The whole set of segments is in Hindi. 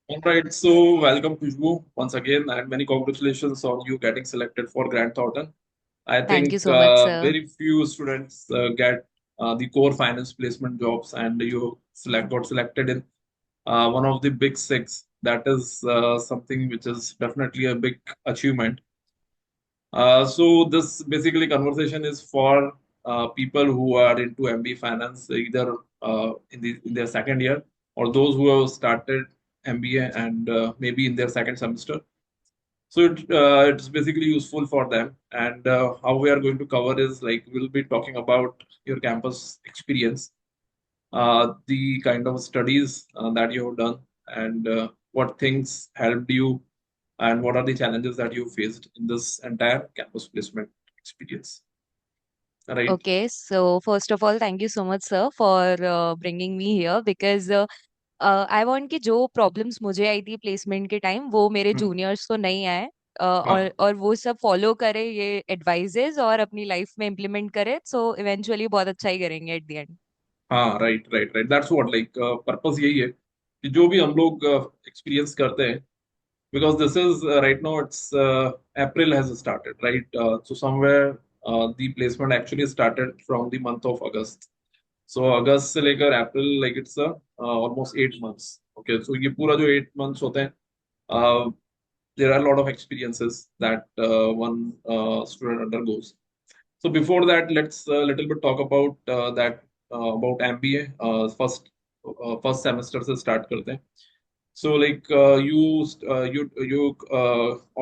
All right, so welcome Khushboo once again, and many congratulations on you getting selected for Grand Thornton. I Thank you think so much, sir. very few students get the core finance placement jobs, and you got selected in one of the big six. That is something which is definitely a big achievement. So this basically conversation is for people who are into MBA Finance, either in their second year or those who have started MBA and maybe in their second semester. So it's basically useful for them. And how we are going to cover is like we'll be talking about your campus experience, the kind of studies that you have done, and what things helped you, and what are the challenges that you faced in this entire campus placement experience. Right? Okay, so first of all, thank you so much, sir, for bringing me here because I want कि जो प्रॉब्लम्स मुझे आई थी प्लेसमेंट के टाइम वो मेरे हम्म, जूनियर्स को नहीं आए हाँ और वो सब फॉलो करे ये एडवाइजेज और अपनी लाइफ में इम्प्लीमेंट करे सो इवेंचुअली बहुत अच्छा ही करेंगे एट द एंड। हाँ, right right right, that's what like purpose यही है कि जो भी हम लोग एक्सपीरियंस करते हैं, because this is right now it's April has started, right? So somewhere the placement actually started from the month of August. So August से लेकर April, like it's almost 8 months. Okay, so ये पूरा जो 8 months होते हैं, uh, there are a lot of experiences that one student undergoes. So before that, let's a little bit talk about about MBA. First semester से start करते हैं. So like you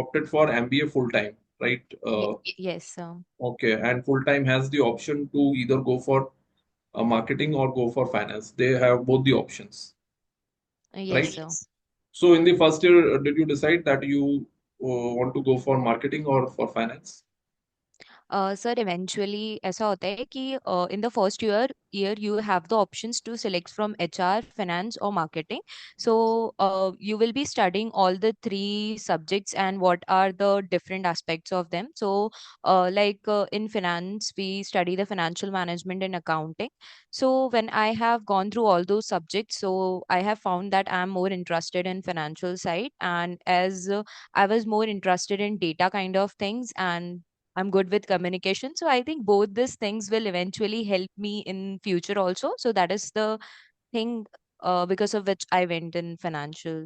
opted for MBA full time, right? Yes Okay, and full time has the option to either go for marketing or go for finance. They have both the options, yes right? Sir. So in the first year, did you decide that you want to go for marketing or for finance? Sir eventually ऐसा होता है कि in the first year you have the options to select from HR finance और marketing so you will be studying all the three subjects and what are the different aspects of them so in finance we study the financial management and accounting so when I have gone through all those subjects so I have found that I'm more interested in financial side and as I was more interested in data kind of things and I'm good with communication. So I think both these things will eventually help me in future also. So that is the thing because of which I went in financial.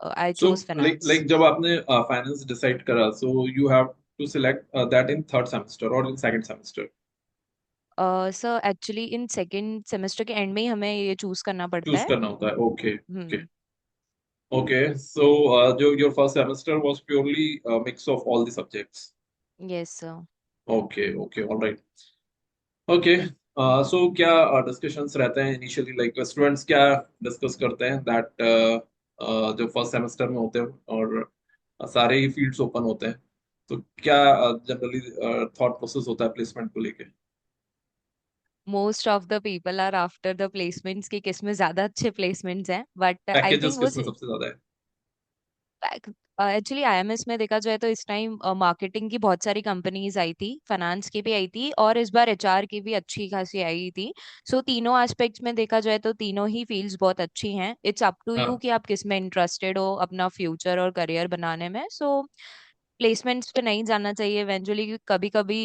I So chose finance. like जब आपने finance decide करा, so you have to select that in third semester or in second semester. Sir actually in second semester के एंड में ही हमें ये चूज करना पड़ता Choose है। करना होता है. Okay, okay, हम्म। okay. So जो your first semester was purely a mix of all the subjects. Yes sir. Okay, okay, all right. Okay. So क्या discussions रहते हैं initially, like students क्या discuss करते हैं that जो first semester में होते हैं और सारे ही fields open होते हैं, तो क्या जनरली थॉट प्रोसेस होता है प्लेसमेंट को लेके? Most of the people are after the placements कि किसमें ज्यादा अच्छे प्लेसमेंट्स हैं बट आई पैकेजेस थिंक वो किसमें सबसे ज्यादा है? एक्चुअली आईएमएस में देखा जाए तो इस टाइम मार्केटिंग की बहुत सारी कंपनीज आई थी फाइनेंस की भी आई थी और इस बार एचआर की भी अच्छी खासी आई थी सो तीनों एस्पेक्ट्स में देखा जाए तो तीनों ही फील्ड्स बहुत अच्छी हैं इट्स अप टू यू हाँ, कि आप किस में इंटरेस्टेड हो अपना फ्यूचर और करियर बनाने में सो प्लेसमेंट्स पे नहीं जाना चाहिए इवेंचुअली कभी कभी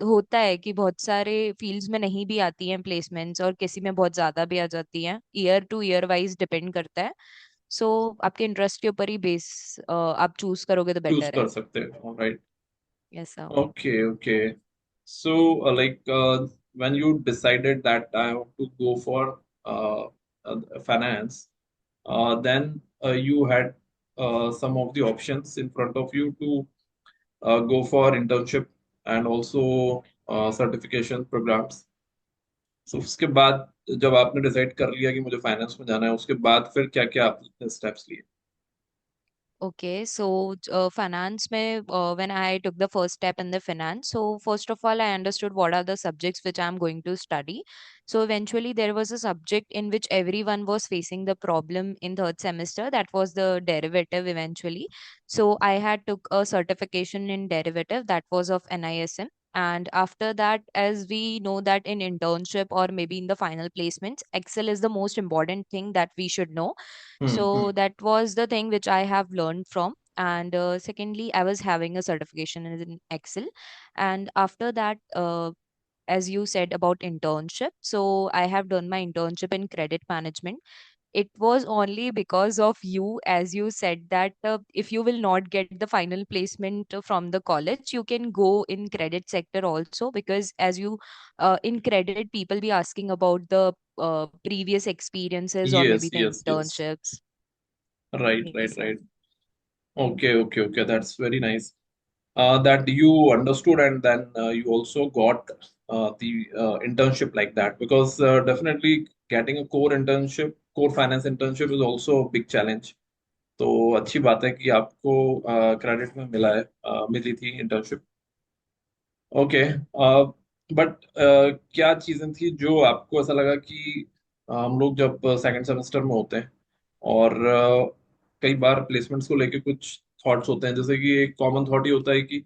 होता है कि बहुत सारे फील्ड्स में नहीं भी आती हैं प्लेसमेंट्स और किसी में बहुत ज्यादा भी आ जाती हैं year two year wise depend करता है सो आपके इंटरेस्ट के ऊपर ही बेस आप चूज करोगे तो चूज बेटर है। कर सकते हैं, राइट? ऐसा। Okay, okay. So, when you decided that I want to go for finance, then you had some of the options in front of you to go for internship and also certification programs. So, उसके बाद जब आपने डिसाइड कर लिया कि मुझे फाइनेंस में जाना है, उसके बाद फिर क्या-क्या आपने स्टेप्स लिए? Okay, so finance mein, when I took the first step in the finance, so first of all, I understood what are the subjects which I'm going to study. So eventually, there was a subject in which everyone was facing the problem in third semester. That was the derivative eventually. So I had took a certification in derivative that was of NISM. And after that, as we know that in internship or maybe in the final placements, Excel is the most important thing that we should know. Hmm. So that was the thing which I have learned from. And secondly, I was having a certification in Excel. And after that, as you said about internship, so I have done my internship in credit management. It was only because of you, as you said that if you will not get the final placement from the college, you can go in credit sector also, because as you in credit people be asking about the previous experiences or maybe Yes, the yes, yes. internships. Right, right, Yes, sir. right. Okay, okay, okay. That's very nice. That you understood, and then you also got the internship like that, because definitely getting a core internship, core finance internship is also a big challenge. तो अच्छी बात है कि आपको क्रेडिट में मिला है, मिली थी इंटर्नशिप। ओके। बट क्या चीजें थी जो आपको ऐसा लगा कि हम लोग जब सेकंड सेमेस्टर में होते हैं और कई बार प्लेसमेंट्स को लेके कुछ थॉट्स होते हैं, जैसे कि एक कॉमन थॉट ही होता है कि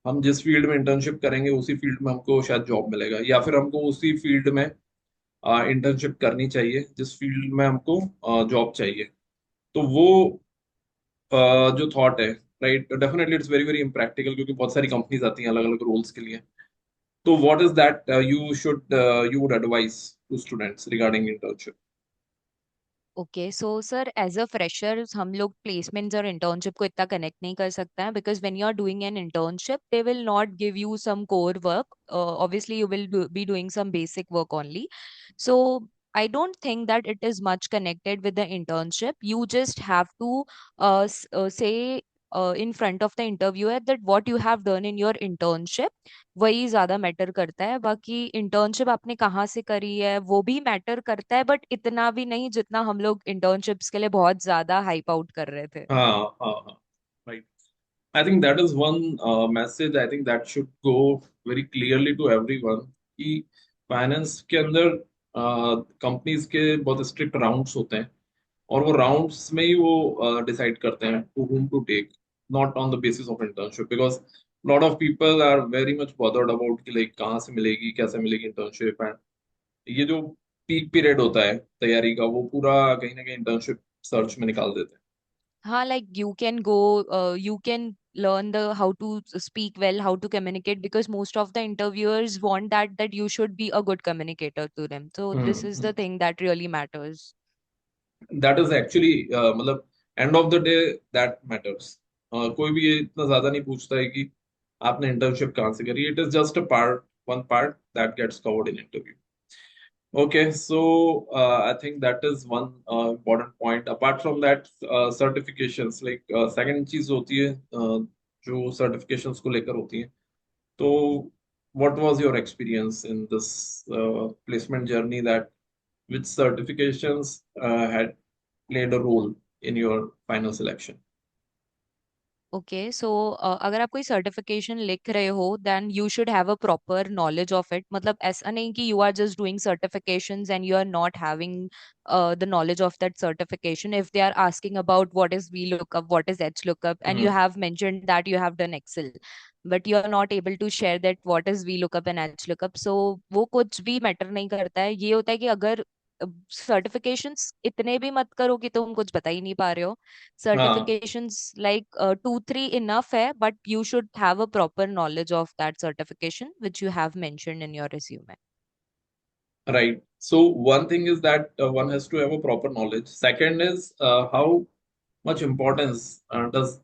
हम जिस फील्ड में इंटर्नशिप करेंगे उसी फील्ड में हमको शायद जॉब मिलेगा, या फिर हमको उसी फील्ड में इंटर्नशिप करनी चाहिए जिस फील्ड में हमको जॉब चाहिए। तो वो जो थॉट है, right, definitely it's very very impractical, क्योंकि बहुत सारी कंपनीज आती हैं अलग अलग रोल्स के लिए। तो what is that you would advice to students regarding internship? Okay, so sir as a fresher हम लोग प्लेसमेंट्स और इंटर्नशिप को इतना कनेक्ट नहीं कर सकते हैं, because when you are doing an internship they will not give you some core work, obviously you will be doing some basic work only. So I don't think that it is much connected with the internship. You just have to say in front of the interviewer that what you have done in your internship, वही ज्यादा मैटर करता है। बाकी इंटर्नशिप आपने कहाँ से करी है वो भी मैटर करता है, बट इतना भी नहीं जितना हम लोग इंटर्नशिप्स के लिए बहुत ज्यादा हाइप आउट कर रहे थे। हाँ, हाँ, हाँ, right. I think that is one message, I think that should go very clearly to everyone कि फाइनेंस के अंदर कंपनीज के बहुत स्ट्रिक्ट राउंड्स होते हैं, और वो राउंड्स में ही वो डिसाइड करते हैं to whom to take, not on the basis of internship, because lot of people are very much bothered about कि लाइक कहाँ से मिलेगी, कैसे मिलेगी इंटर्नशिप। एंड ये जो पीक पीरियड होता है तैयारी का, वो पूरा कहीं ना कहीं इंटर्नशिप सर्च में निकाल देते हाँ, like you can go, you can learn the how to speak well, how to communicate, because most of the interviewers want that you should be a good communicator to them. So this is हैं। the thing that really matters. That is actually, मतलब end of the day that matters. कोई भी ये इतना ज्यादा नहीं पूछता है कि आपने इंटर्नशिप कहाँ से करी, it is just a part, one part that gets covered in interview. Okay, so I think that is one important point. Apart from that, certifications, like second चीज होती है जो certifications को लेकर होती है। तो what was your experience in this placement journey, that which certifications had played a role in your final selection? Okay, so अगर आप कोई सर्टिफिकेशन लिख रहे हो then you should have a proper knowledge of it. मतलब ऐसा नहीं कि you are just doing certifications and you are not having the knowledge of that certification. If they are asking about what is VLOOKUP, what is HLOOKUP, and you hmm. have mentioned that you have done Excel, but you are not able to share that what is VLOOKUP and HLOOKUP, so वो कुछ भी मैटर नहीं करता है। ये होता है कि अगर सर्टिफिकेशंस इतने भी मत करो कि तुम कुछ बता ही नहीं पा रहे हो। हाँ, certifications like 2 3 enough hai, but you should have a proper knowledge of that certification which you have mentioned in your resume. right. So one thing is that one has to have a proper knowledge. Second is how much importance does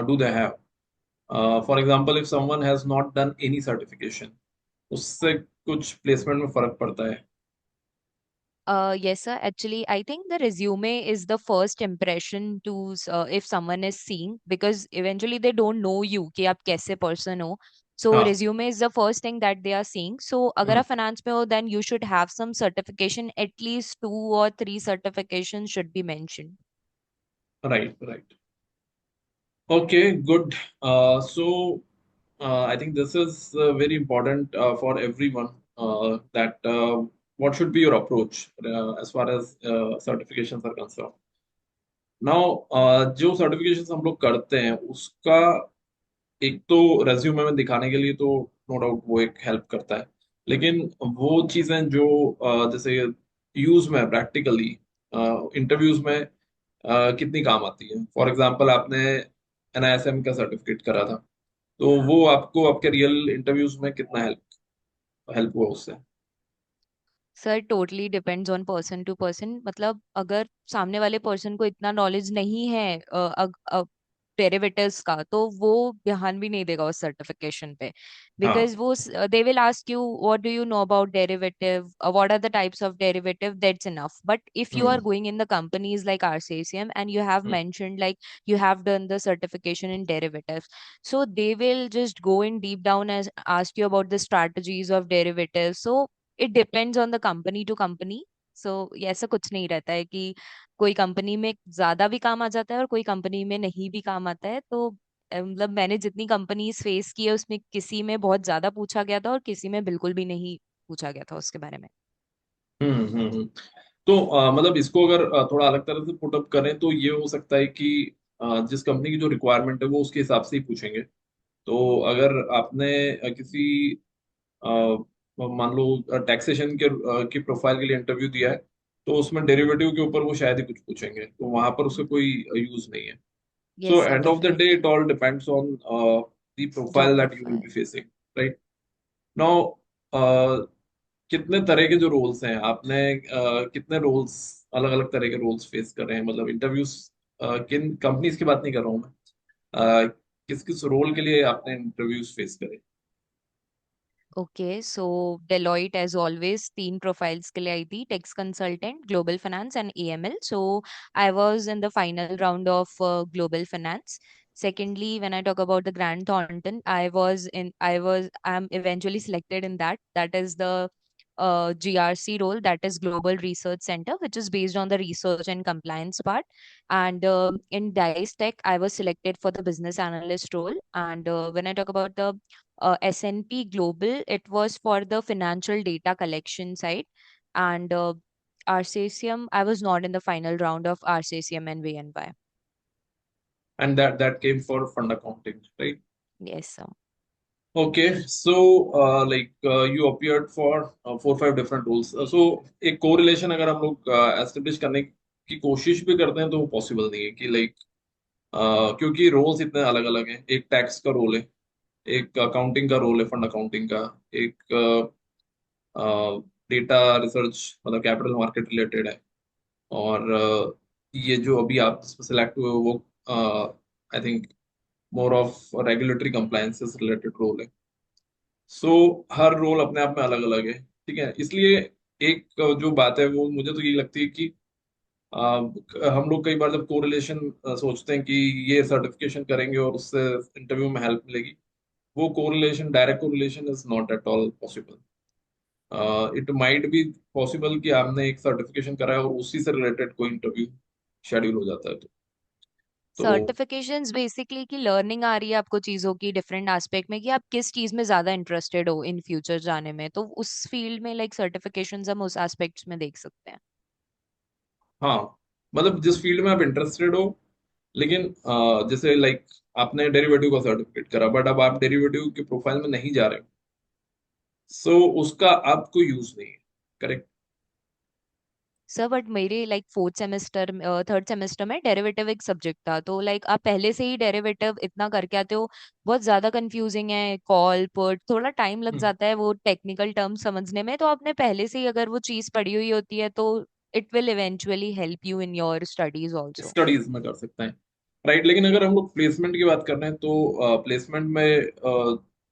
do they have? For example, if someone has not done any certification, उससे कुछ प्लेसमेंट में फर्क पड़ता है। Yes, sir. Actually, I think the resume is the first impression to if someone is seeing, because eventually they don't know you कि आप कैसे person हो. So हाँ। resume is the first thing that they are seeing. So अगर हम्म। आप finance में हो, then you should have some certification. At least 2 or 3 certifications should be mentioned. Right, right. Okay, good. So I think this is very important for everyone, that what should be your approach as far as certifications are concerned. Now जो सर्टिफिकेशन हम लोग करते हैं उसका एक तो रेज्यूमे में दिखाने के लिए तो नो डाउट वो एक हेल्प करता है, लेकिन वो चीजें जो जैसे यूज में प्रैक्टिकली इंटरव्यूज में कितनी काम आती है। फॉर एग्जांपल आपने NISM का सर्टिफिकेट करा था, तो वो आपको आपके रियल इंटरव्यूज में कितना हेल्प हेल्प हुआ उससे? Sir totally depends on person to person. मतलब अगर सामने वाले पर्सन को इतना नॉलेज नहीं है डेरिवेटिव्स का, तो वो ध्यान भी नहीं देगा उस सर्टिफिकेशन पे। हाँ। बिकॉज वो they will ask you what do you know about derivative, what are the types of derivative, that's enough. But if you are hmm. Going in the companies like RCCM and you have hmm. mentioned like you have done the certification in derivatives, so they will just go in deep down and ask you about the strategies of derivatives. So it depends on the company to company. So ऐसा कुछ नहीं रहता है कि कोई कंपनी में ज्यादा भी काम आ जाता है और कोई कंपनी में नहीं भी काम आता है। तो मतलब मैंने जितनी कंपनीज फेस की है उसमें किसी में बहुत ज्यादा पूछा गया था और किसी में बिल्कुल भी नहीं पूछा गया था उसके बारे में। हम्म। तो मतलब इसको अगर थोड़ा अलग तरह से पुट अप करें तो ये हो सकता है कि जिस कंपनी की जो रिक्वायरमेंट है वो उसके हिसाब से ही पूछेंगे। तो अगर आपने किसी मान लो टैक्सेशन की प्रोफाइल के लिए इंटरव्यू दिया है, तो उसमें डेरिवेटिव के ऊपर वो शायद ही कुछ पूछेंगे, तो वहां पर उसका कोई यूज नहीं है। Yes so sir, and of the day definitely. It all depends on the job profile that you will profile. Be facing, right? Now कितने तरह के जो रोल्स हैं आपने कितने रोल्स, अलग अलग तरह के रोल्स फेस कर रहे हैं, मतलब इंटरव्यूज किन कंपनीज की बात नहीं कर रहा हूँ मैं, किस किस रोल के लिए आपने इंटरव्यूज फेस करे? ओके, सो डेलॉइट एज ऑलवेज तीन प्रोफाइल्स के लिए आई थी: tax consultant, global finance and AML। So I was in the final round of global finance. Secondly, when I talk about the Grand Thornton, I'm eventually selected in that. That is the GRC role, that is Global Research Center, which is based on the research and compliance part. And in Dice Tech, I was selected for the business analyst role. And when I talk about the S&P Global, it was for the financial data collection side. And RCCM, I was not in the final round of RCCM and VNY. And that came for fund accounting, right? Yes, sir. Okay, so you appeared for 4 5 different roles. So एक कोरिलेशन अगर हम लोग एस्टेब्लिश करने की कोशिश भी करते हैं तो वो पॉसिबल नहीं है कि क्योंकि रोल्स इतने अलग अलग हैं। एक टैक्स का रोल है, एक अकाउंटिंग का रोल है, फंड अकाउंटिंग का, एक डेटा रिसर्च मतलब कैपिटल मार्केट रिलेटेड है, और ये जो अभी आप सिलेक्ट हुए हो, वो I think more of regulatory compliances related role है। सो हर रोल अपने आप में अलग अलग है, ठीक है? इसलिए एक जो बात है वो मुझे तो ये लगती है कि हम लोग कई बार जब कोरिलेशन सोचते हैं कि ये सर्टिफिकेशन करेंगे और उससे इंटरव्यू में हेल्प मिलेगी, वो correlation, direct correlation is not at all possible. It might be possible कि आपने एक सर्टिफिकेशन कराया और उसी से रिलेटेड कोई इंटरव्यू शेड्यूल हो जाता है, तो सर्टिफिकेशंस बेसिकली की लर्निंग आ रही है आपको चीज़ों की डिफरेंट एस्पेक्ट में, कि आप किस चीज़ में ज़्यादा इंटरेस्टेड हो इन फ्यूचर जाने में, तो उस फील्ड में लाइक सर्टिफिकेशंस हम उस एस्पेक्ट्स में देख सकते हैं। हाँ, मतलब जिस फील्ड में आप इंटरेस्टेड हो। लेकिन जैसे आपने डेरिवेटिव का सर्टिफिकेट करा, बट अब आप डेरिवेटिव के प्रोफाइल में नहीं जा रहे हो, सो उसका अब कोई यूज नहीं है, करेक्ट? सर बट मेरे like fourth semester, third semester में डेरिवेटिव एक सब्जेक्ट था, तो लाइक आप पहले से ही डेरिवेटिव इतना करके आते हो। बहुत ज्यादा कंफ्यूजिंग है, कॉल पुट थोड़ा टाइम लग जाता है वो टेक्निकल टर्म समझने में। तो आपने पहले से ही अगर वो चीज पढ़ी हुई होती है तो it will eventually help you in your studies also. Studies में कर सकते हैं, राइट? लेकिन अगर हम लोग प्लेसमेंट की बात कर रहे हैं तो प्लेसमेंट में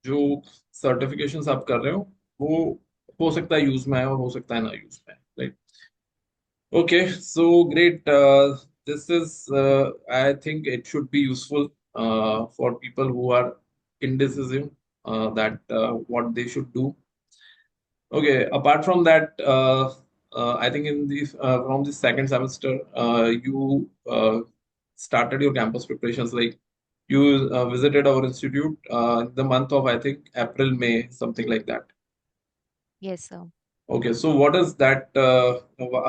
जो सर्टिफिकेशंस आप कर रहे हो वो हो सकता है यूज में आए और हो सकता है ना यूज में आए, right? Okay, so great. This is, I think it should be useful for people who are indecisive, that what they should do. Okay, apart from that, I think in the from the second semester, you started your campus preparations. Like you visited our institute in the month of, I think, April, May, something like that. Yes sir. Okay, so what is that?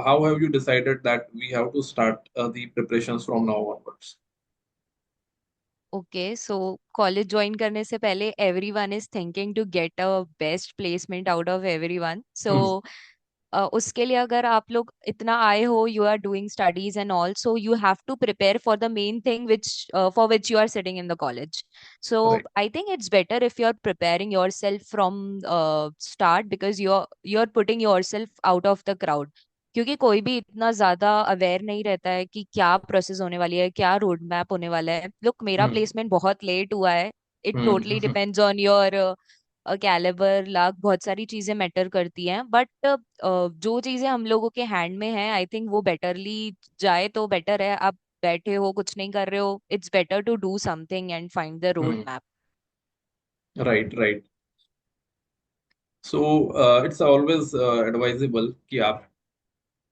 How have you decided that we have to start the preparations from now onwards? Okay, so college join करने से पहले everyone is thinking to get a best placement out of everyone. So hmm. उसके लिए अगर आप लोग इतना आए हो, you are doing studies and all, so you have to prepare for the main thing which for which you are sitting in the college. So right. I think it's better if you are preparing yourself from start, because you are putting your self out of the crowd. क्योंकि कोई भी इतना ज्यादा अवेयर नहीं रहता है कि क्या प्रोसेस होने वाली है, क्या रोड मैप होने वाला है। लुक, मेरा हम्म प्लेसमेंट बहुत लेट हुआ है। It totally hmm depends on your calibre, लाख, बहुत सारी चीजें मैटर करती हैं। बट जो चीजें हम लोगों के हैंड में है, आई थिंक वो बेटरली जाए तो बेटर है। आप बैठे हो, कुछ नहीं कर रहे हो, it's better to do something and find the road hmm. Map. Right right. So it's always advisable कि आप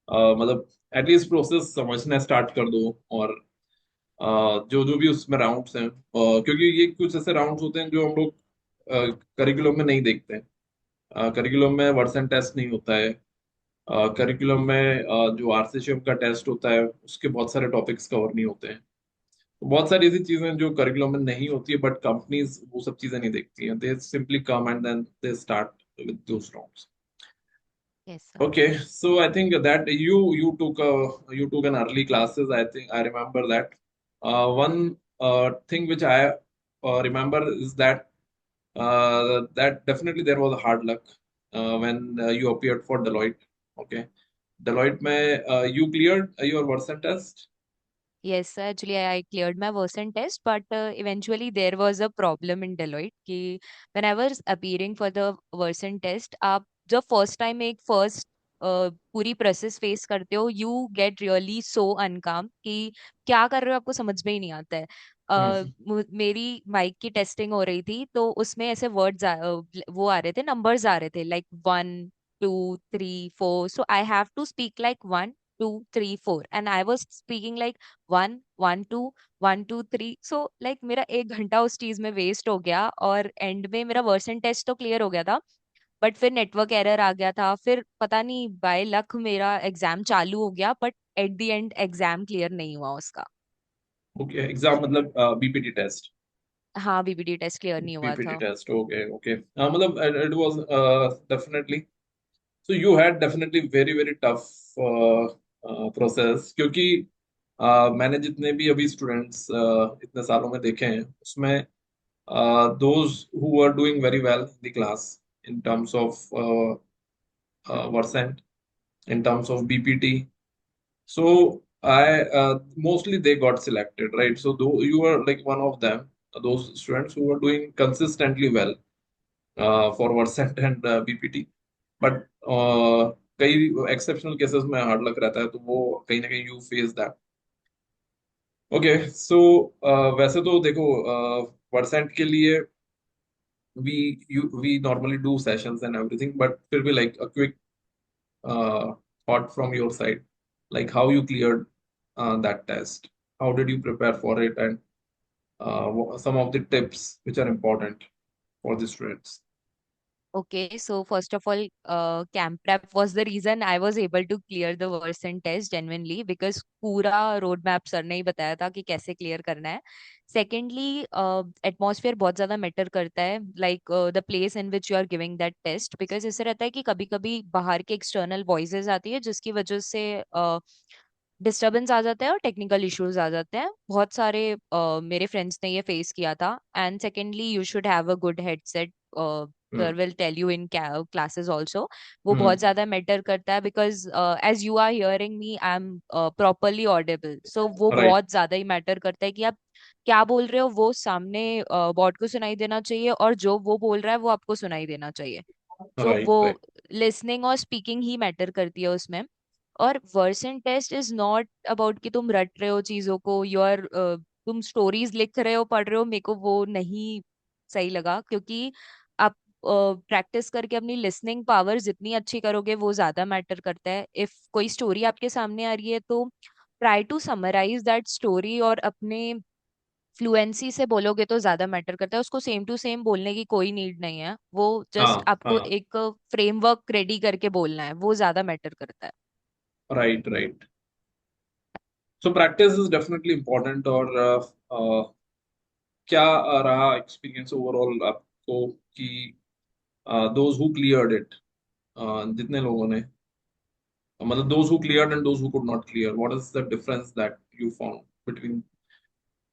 मतलब एटलीस्ट प्रोसेस समझना स्टार्ट कर दो। और जो जो भी उसमें राउंड्स हैं, क्योंकि ये कुछ ऐसे राउंड्स होते हैं जो हम लोग करिकुलम में नहीं देखते हैं। करिकुलम में वर्सन टेस्ट नहीं होता है। करिकुलम में जो आरसीसीएम का टेस्ट होता है उसके बहुत सारे टॉपिक्स कवर नहीं होते हैं। तो बहुत सारी ऐसी चीजें जो करिकुलम में नहीं होती है, बट कंपनीज वो सब चीजें नहीं देखती हैं। They simply come and then they start with those rounds. Yes sir. Okay, so I think that you took an early classes. I think I remember that. One thing which I remember is that that definitely there was a hard luck when you appeared for Deloitte. Okay, Deloitte में you cleared your version test. Yes, sir. Actually, I cleared my version test, but eventually there was a problem in Deloitte कि when I was appearing for the version test, आप जब फर्स्ट टाइम एक फर्स्ट पूरी प्रोसेस फेस करते हो, यू गेट रियली सो अनकाम कि क्या कर रहे हो आपको समझ में ही नहीं आता है। हम्म मेरी माइक की टेस्टिंग हो रही थी, तो उसमें ऐसे वर्ड्स वो आ रहे थे, नंबर्स आ रहे थे, like 1 2 3 4। So I have to speak like 1 2 3 4, and I was speaking like 1 1 2 1 2 3। So like मेरा 1 घंटा उस चीज में वेस्ट हो गया, और एंड में मेरा वर्सन टेस्ट तो क्लियर हो गया था, बट फिर नेटवर्क एरर आ गया था। फिर पता नहीं बाय लक मेरा एग्जाम चालू हो गया, but at the end exam clear नहीं हुआ उसका। ओके, एग्जाम मतलब बीपीटी टेस्ट। हाँ, बीबीडी टेस्ट क्लियर नहीं हुआ बीपीटी था। Test, okay okay. मतलब it was definitely, so you had definitely very very tough process, क्योंकि मैंने जितने भी अभी स्टूडेंट्स इतने सालों में देखे हैं उसमें those who were doing very well in the class in terms of percent, in terms of BPT. So I mostly they got selected, right? So though you were like one of them, those students who were doing consistently well for percent and BPT. But कई एक्सेप्शनल केसेस में हार्ड लक रहता है, तो वो कहीं ना कहीं you face that. Okay, so वैसे तो देखो परसेंट के लिए we we normally do sessions and everything, but फिर भी like a quick thought from your side, like how you cleared that test, how did you prepare for it, and some of the tips which are important for the students. Okay, so first of all, camp prep was the reason I was able to clear the version test genuinely, because पूरा रोड मैप सर ने ही बताया था कि कैसे क्लियर करना है। सेकेंडली, एटमॉस्फेयर बहुत ज्यादा मैटर करता है, like the place in which you are giving that test, because ऐसे रहता है कि कभी कभी बाहर के एक्सटर्नल वॉइसेस आती है, जिसकी वजह से डिस्टरबेंस आ जाता है और टेक्निकल इश्यूज आ जाते हैं। बहुत सारे मेरे फ्रेंड्स ने ये फेस किया था। And secondly, you should have a good headset. Hmm sir will tell you in classes also. वो बहुत हम्म। ज्यादा मैटर करता है, because as you are hearing me, I am properly audible, so वो राइट बहुत ज्यादा ही मैटर करता है कि आप क्या बोल रहे हो, वो सामने बॉट को सुनाई देना चाहिए, और जो वो बोल रहा है वो आपको सुनाई देना चाहिए। सो राइट वो राइट। लिसनिंग और स्पीकिंग ही मैटर करती है उसमें। और version test is not about कि तुम रट रहे हो चीजों को, तुम स्टोरीज लिख रहे हो, पढ़ रहे हो। मेरे को वो नहीं सही लगा, क्योंकि आप प्रैक्टिस करके अपनी लिसनिंग पावर जितनी अच्छी करोगे, वो ज्यादा मैटर करता है। इफ कोई स्टोरी आपके सामने आ रही है, तो try to summarise that story, और अपने फ्लुएंसी से बोलोगे तो ज्यादा मैटर करता है। उसको सेम टू सेम बोलने की कोई नीड नहीं है, वो जस्ट हाँ आपको हाँ। एक फ्रेमवर्क रेडी करके बोलना है, वो ज्यादा मैटर करता है। Right right. So practice is definitely important, और क्या रहा एक्सपीरियंस ओवरऑल आपको कि दोज हु क्लियर्ड इट, जितने लोगों ने, मतलब those who cleared and those who could not clear, what is the difference that you found between,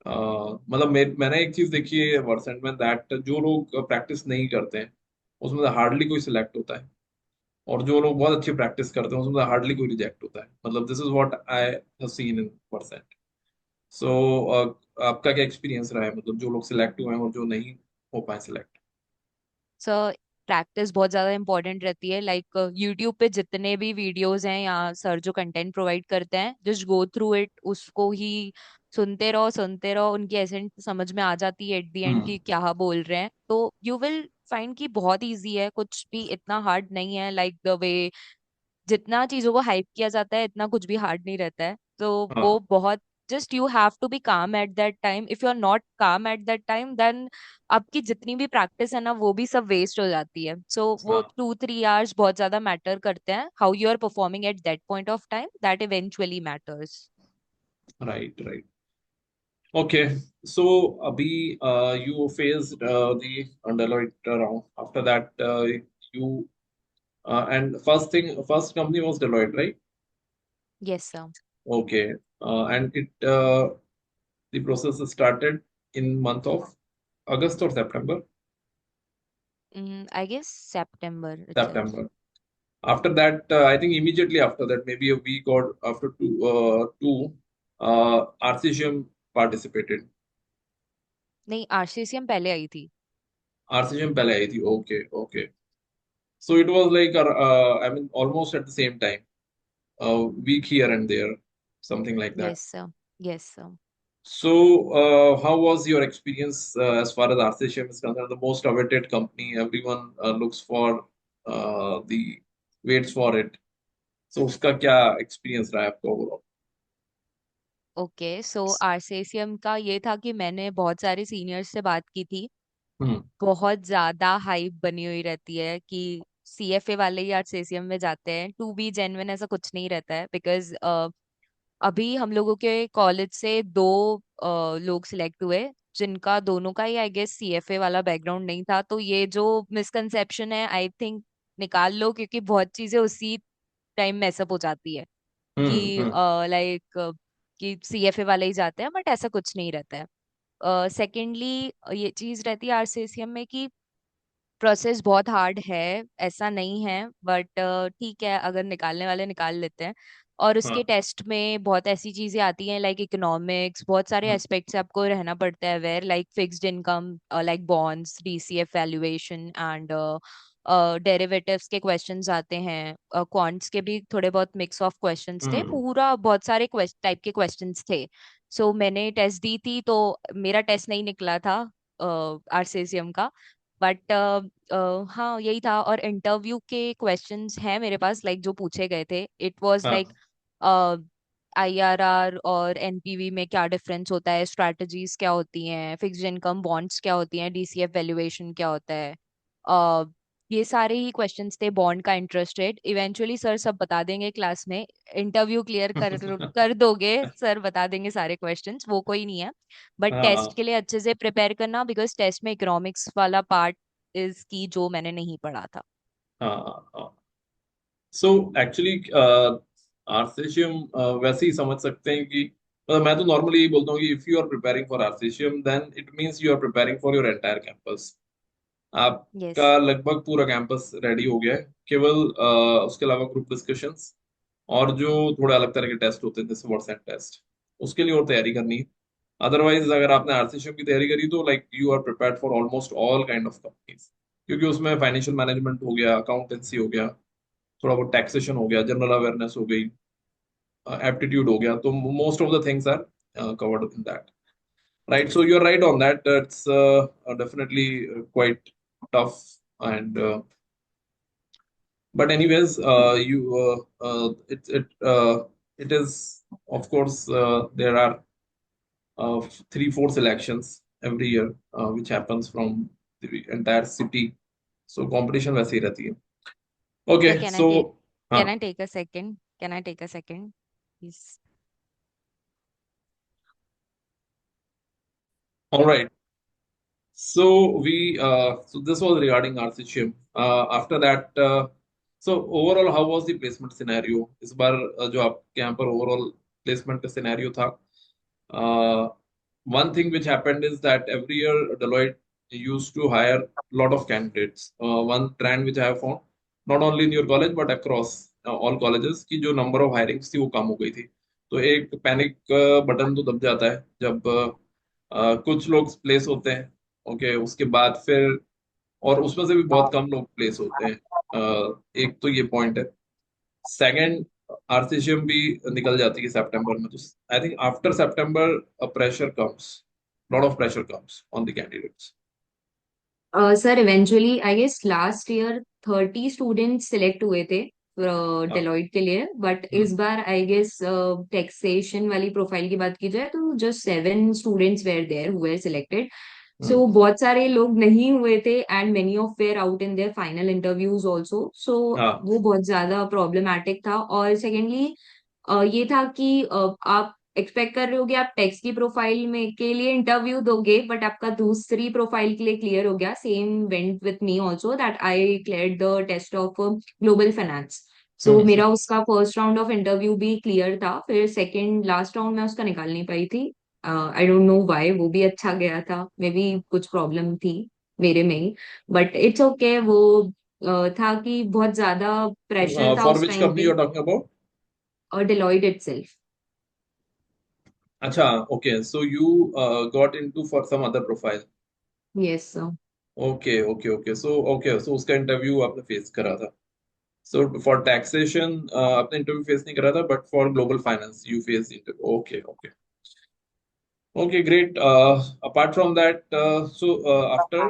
मतलब मैंने एक चीज देखी है वर्सेंट में, दैट जो लोग प्रैक्टिस नहीं करते हैं उसमें हार्डली कोई सिलेक्ट होता है, और जो लोग बहुत अच्छी प्रैक्टिस करते हैं उसमें हार्डली कोई रिजेक्ट होता है। मतलब this is what I have seen in percent. So आपका क्या एक्सपीरियंस रहा है, मतलब जो लोग सिलेक्ट हुए हैं और जो नहीं हो पाए सिलेक्ट? सर प्रैक्टिस बहुत ज़्यादा इंपॉर्टेंट रहती है। लाइक यूट्यूब पे जितने भी वीडियोस हैं या सर जो कंटेंट प्रोवाइड करते हैं, जस्ट गो थ्रू इट, उसको ही सुनते रहो, उनकी एसेंट समझ में आ जाती है एट द एंड हम्म। कि क्या बोल रहे हैं, तो यू विल फाइंड कि बहुत इजी है, कुछ भी इतना हार्ड नहीं है। लाइक द वे जितना चीजों को हाइप किया जाता है इतना कुछ भी हार्ड नहीं रहता है, तो वो हाँ बहुत, just you have to be calm at that time. If you are not calm at that time then आपकी जितनी भी प्रैक्टिस है ना वो भी सब वेस्ट हो जाती है। सो वो हाँ। 2-3 आवर्स बहुत ज्यादा मैटर करते हैं, how you are performing at that point of time, that eventually matters. Right right. Okay, so अभी you faced the Deloitte round. After that, you and first company was Deloitte, right? Yes sir. Okay, and the process started in month of August or September? I guess September itself. September. After that, I think immediately after that, maybe a week or after RCCM participated. नहीं, आरसीसीएम पहले आई थी। RCCM पहले आई थी. Okay, okay. So it was like, I mean, almost at the same time, a week here and there, something like that. Yes sir. Yes sir. So, how was your experience as far as RCCM is concerned? The most awaited company, everyone looks for the waits for it. So, उसका क्या experience रहा है आपका overall? ओके, सो आरसीसीएम का ये था कि मैंने बहुत सारे सीनियर्स से बात की थी। हम्म बहुत ज्यादा हाइप बनी हुई रहती है कि सीएफए वाले ही आरसीसीएम में जाते हैं। टू बी जेन्युइन ऐसा कुछ नहीं रहता है, बिकॉज अभी हम लोगों के कॉलेज से दो लोग सिलेक्ट हुए जिनका दोनों का ही आई गेस सीएफए वाला बैकग्राउंड नहीं था। तो ये जो मिसकंसेप्शन है आई थिंक निकाल लो, क्योंकि बहुत चीजें उसी टाइम मैसअप हो जाती है कि हम्म। लाइक कि सीएफए वाले ही जाते हैं, बट ऐसा कुछ नहीं रहता है। सेकेंडली ये चीज रहती है आरसीसीएम में कि प्रोसेस बहुत हार्ड है, ऐसा नहीं है, बट ठीक है, अगर निकालने वाले निकाल लेते हैं। और उसके हाँ। टेस्ट में बहुत ऐसी चीजें आती हैं लाइक इकोनॉमिक्स, बहुत सारे हम्म एस्पेक्ट से आपको रहना पड़ता है, where like fixed income, like bonds, DCF valuation and derivatives के क्वेश्चंस आते हैं, क्वांट्स के भी थोड़े बहुत मिक्स ऑफ क्वेश्चंस थे, हम्म पूरा बहुत सारे टाइप के क्वेश्चंस थे। सो मैंने टेस्ट दी थी, तो मेरा टेस्ट नहीं निकला था आरसीसीएम का, बट हाँ यही था। और इंटरव्यू के क्वेश्चंस हैं मेरे पास, लाइक जो पूछे गए थे, इट वाज लाइक हाँ आईआरआर और एनपीवी में क्या डिफरेंस होता है, स्ट्रैटेजीज क्या होती हैं, फिक्स्ड इनकम बॉन्ड्स क्या होती हैं, डीसीएफ वैल्यूएशन क्या होता है, अ, ये सारे ही क्वेश्चंस थे। बॉन्ड का इंटरेस्ट रेट इवेंचुअली सर सब बता देंगे क्लास में, इंटरव्यू क्लियर कर कर दोगे सर बता देंगे सारे क्वेश्चंस, वो कोई नहीं है। बट टेस्ट हाँ के लिए अच्छे से प्रिपेयर करना, बिकॉज टेस्ट में इकोनॉमिक्स वाला पार्ट इज की जो मैंने नहीं पढ़ा था। हाँ हाँ। सो एक्चुअली आरसीसीएम वैसे ही समझ सकते हैं कि, मतलब मैं तो नॉर्मली यही बोलता हूँ कि if you are preparing for RCCM then it means you are preparing for your entire campus. Yes. आपका लगभग पूरा कैंपस रेडी हो गया है, केवल उसके अलावा ग्रुप डिस्कशंस और जो थोड़े अलग तरह के टेस्ट होते हैं जैसे व्हाट्सएप टेस्ट, उसके लिए और तैयारी करनी है। अदरवाइज अगर आपने आरसीसीएम की तैयारी करी तो like you are prepared for almost all kind of companies, क्योंकि उसमें फाइनेंशियल मैनेजमेंट हो गया, अकाउंटेंसी हो गया, थोड़ा बहुत टैक्सेशन हो गया, जनरल अवेयरनेस हो गई, एप्टीट्यूड हो गया, तो most of the things are covered in that, right? So you are right on that, it's definitely quite tough and but anyways, it is, of course, there are 3-4 selections every year which happens from the entire city, so competition वैसे ही रहती है. सर Okay, so कैन हाँ, I take a second, can I take a second please? all right. So this was regarding RCHM. After that, so overall, how was the placement scenario? इस बार जो आपके यहाँ पर overall placement का scenario था, uh, one thing which happened is that every year Deloitte used to hire a lot of candidates. One trend which I have found, not only in your college but across all colleges, कि जो number of hirings थी वो कम हो गई थी. तो एक पैनिक बटन तो दब जाता है जब कुछ लोग प्लेस होते हैं. ओके, उसके बाद फिर और उसमें से भी बहुत कम लोग प्लेस होते हैं. एक तो ये पॉइंट है. सेकंड, आरसीसीएम भी निकल जाती है सितंबर में, तो I think after September pressure comes, lot of pressure comes on the candidates. Sir eventually I guess last year 30 students select हुए थे हाँ. डेलॉइट के लिए, बट इस हम्म. बार आई गेस टैक्सेशन वाली प्रोफाइल की बात की जाए तो जस्ट 7 स्टूडेंट्स वेर देयर हुए सिलेक्टेड. हम्म. सो बहुत सारे लोग नहीं हुए थे and many of were out in their final interviews also. सो हाँ. वो बहुत ज्यादा प्रॉब्लमैटिक था. और सेकेंडली ये था कि आप एक्सपेक्ट कर रहे हो कि आप टेक्स की प्रोफाइल में के लिए इंटरव्यू दोगे, बट आपका दूसरी प्रोफाइल के लिए क्लियर हो गया. Same went with me also that I clear the test of global finance. So hmm. मेरा उसका फर्स्ट राउंड ऑफ इंटरव्यू भी क्लियर था. फिर सेकेंड लास्ट राउंड में उसका निकाल नहीं पाई थी. आई डोंट नो व्हाई. वो भी अच्छा गया था, मे बी कुछ प्रॉब्लम थी मेरे में ही. But it's okay. वो था कि बहुत ज्यादा प्रेशर था फॉर उस विच टाइम कंपनी पे. You are talking about? और डिलॉयड इटसेल्फ. अच्छा, okay, so you got into for some other profile. Yes. Okay, okay, okay, so उसका इंटरव्यू आपने फेस करा था. सो फॉर टैक्सेशन आपने इंटरव्यू फेस नहीं करा था, but for global finance you face interview. Okay, okay. Okay, great. Apart from that, after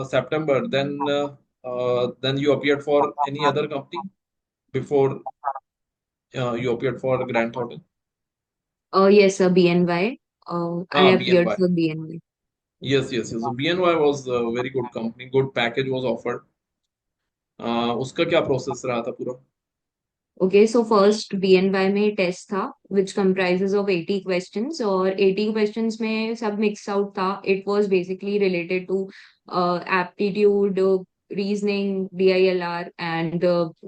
September, then you appeared for any other company before you appeared for Grant Thornton? Yes, BNY. I Ah, appeared BNY. for BNY. Yes, yes, yes. So BNY was a very good company. Good package was offered. उसका क्या प्रोसेस रहा था पूरा? Okay, so first BNY में टेस्ट था which comprises of 80 questions, और 80 questions में सब mixed out था. It was basically related to aptitude, reasoning, DILR and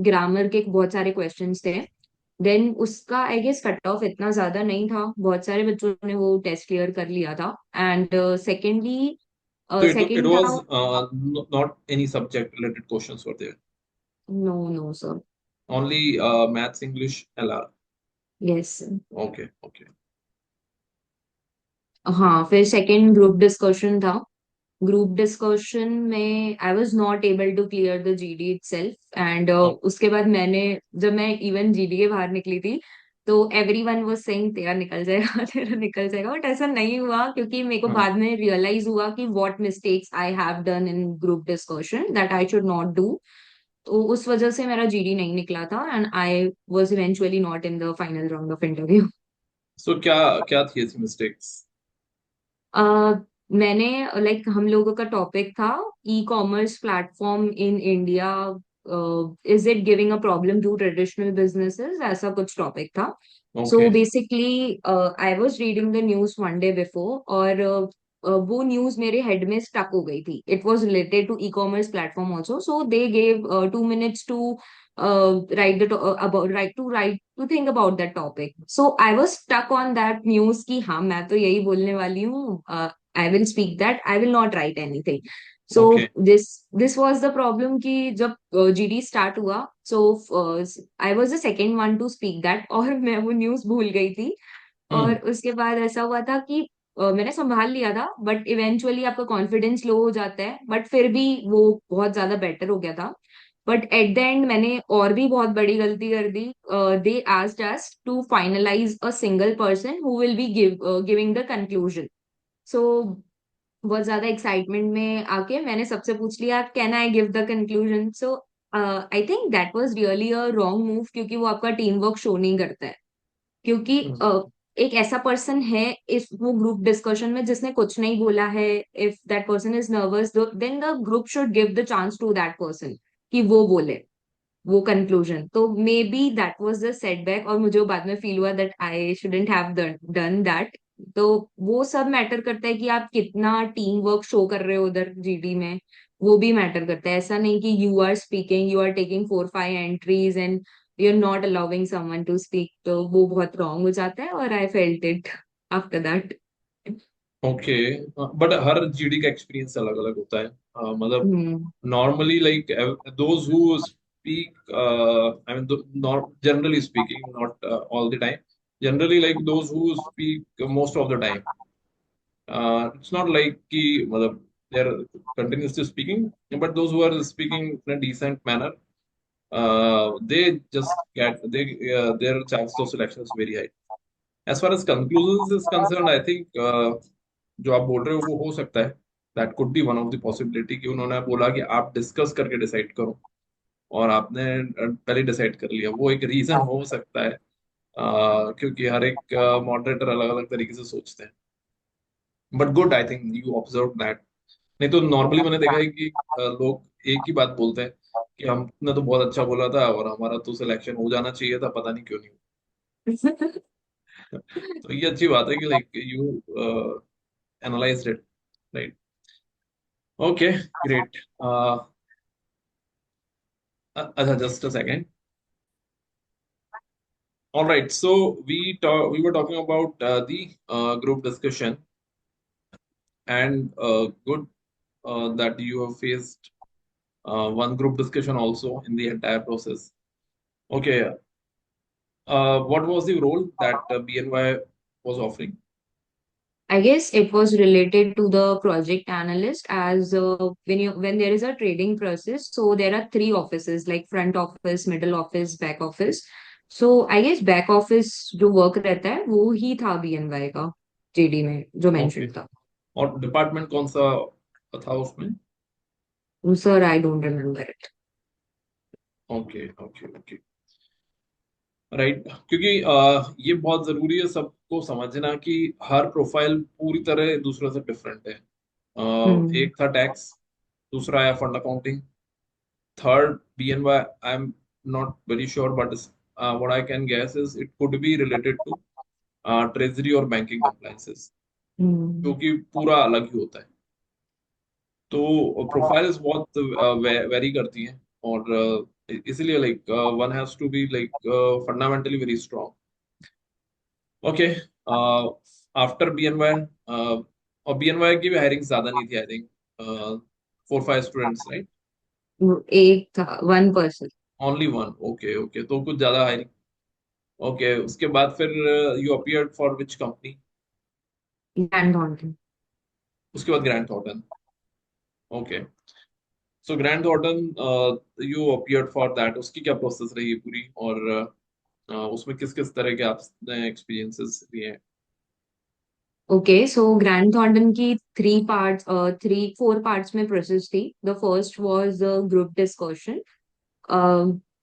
grammar के बहुत सारे questions थे. देन उसका आई गेस कट ऑफ इतना ज्यादा नहीं था. बहुत सारे बच्चों ने वो टेस्ट क्लियर कर लिया था. And secondly So it second था. was not any subject related questions were there. No no sir. Only maths, English, LR. Yes. Okay, okay. हाँ, फिर सेकेंड ग्रुप डिस्कशन था. ग्रुप डिस्कशन में I was not able to clear the GD itself. And Oh. उसके बाद मैंने, जब मैं इवन जीडी के बाहर निकली थी, तो एवरी वन वॉज सेइंग तेरा निकल जाएगा तेरा निकल जाएगा. बट ऐसा नहीं हुआ, क्योंकि मेरे को Hmm. बाद में रियलाइज हुआ कि what mistakes I have done in group discussion that I should not do. तो उस वजह से मेरा जीडी नहीं निकला था and I was eventually not in the final round of interview. So क्या क्या थी ऐसी मिस्टेक्स? मैंने लाइक हम लोगों का टॉपिक था e commerce platform in India, is it giving a problem to traditional businesses, ऐसा कुछ टॉपिक था. So Okay. Basically I was reading the news one day before, और वो न्यूज मेरे हेड में स्टक हो गई थी. It was related to e commerce platform also. So they gave 2 minutes to write the about write to think about that topic. So I was stuck on that news कि हाँ मैं तो यही बोलने वाली हूँ. I will speak that. I will not write anything. So Okay. this was the problem कि जब GD start हुआ, so I was the second one to speak that और मैं वो news भूल गई थी. और हम्म. उसके बाद ऐसा हुआ था कि मैंने संभाल लिया था, बट इवेंचुअली आपका कॉन्फिडेंस लो हो जाता है. बट फिर भी वो बहुत ज्यादा बेटर हो गया था. बट एट द एंड मैंने और भी बहुत बड़ी गलती कर दी. They asked us to finalise a single person who will be giving the conclusion. So बहुत ज्यादा एक्साइटमेंट में आके मैंने सबसे पूछ लिया can I give the conclusion. So I think that was really a wrong move, क्योंकि वो आपका टीम वर्क शो नहीं करता है. क्योंकि एक ऐसा पर्सन है इस वो ग्रुप डिस्कशन में जिसने कुछ नहीं बोला है. If that person is nervous, then the group should give the chance to that person कि वो बोले वो कंक्लूजन. तो maybe that was the setback, और मुझे बाद में फील हुआ that I shouldn't have done that. तो वो सब मैटर करता है कि आप कितना टीम वर्क शो कर रहे हो उधर जीडी में, वो भी मैटर करता है। ऐसा नहीं कि you are speaking, you are taking 4 5 entries and you are not allowing someone to speak, तो वो बहुत रॉन्ग हो जाता है, और I felt it after that. Okay, but हर जीडी का एक्सपीरियंस अलग अलग होता है। मतलब हम्म। normally like those who speak, I mean not generally speaking, not all the time, generally like those who speak most of the time, it's not like कि मतलब they're continuously speaking, but those who are speaking in a decent manner, they just get their chance of selection is very high. As far as conclusions is concerned, I think जो आप बोल रहे हो वो हो सकता है, that could be one of the possibility कि उन्होंने बोला कि आप डिस्कस करके डिसाइड करो, और आपने पहले डिसाइड कर लिया, वो एक रीजन हो सकता है। क्योंकि हर एक मॉडरेटर अलग अलग तरीके से सोचते हैं। But good, I think you observe that. नहीं तो नॉर्मली मैंने देखा है कि लोग एक ही बात बोलते हैं कि हमने तो बहुत अच्छा बोला था और हमारा तो सिलेक्शन हो जाना चाहिए था, पता नहीं क्यों नहीं हुआ। तो ये अच्छी बात है कि like you analysed it, right? Okay, great. अच्छा, just a second. All right, so we were talking about the group discussion, and good that you have faced one group discussion also in the entire process. Okay, what was the role that BNY was offering? I guess it was related to the project analyst, as when there is a trading process, so there are three offices like front office, middle office, back office. So I guess back office जो work रहता है वो ही था BNY का, JD में जो Okay, mentioned था। और डिपार्टमेंट कौन सा था उसमें? Sir, I don't remember it. Okay okay okay, right. क्योंकि ये बहुत जरूरी है सबको समझना कि हर प्रोफाइल पूरी तरह दूसरे से डिफरेंट है। Hmm. एक था टैक्स, दूसरा आया fund accounting, third BNY, I am not very sure, but what I can guess is it could be related to treasury और बैंकिंग कंप्लायंसेस, जो Hmm. कि पूरा अलग ही होता है। तो प्रोफाइल्स बहुत वेरी करती हैं, और इसीलिए like one has to be like fundamentally very strong. Okay, after BNY, और BNY की भी हायरिंग ज्यादा नहीं थी, आई थिंक 4 5 स्टूडेंट्स, राइट? एक था, 1 person। Only one, okay okay, तो कुछ ज्यादा हायरिंग। ओके, उसके बाद फिर you appeared for which company? Grand Thornton। उसके बाद grand Thornton. Okay, so grand Thornton, you appeared for that, उसकी क्या प्रोसेस रही पूरी, और उसमें किस किस तरह के आपने एक्सपीरियंसेस लिए हैं? ओके, सो ग्रैंड थॉर्नटन की 3 पार्ट्स, 4 पार्ट्स में प्रोसेस थी। The first was group discussion.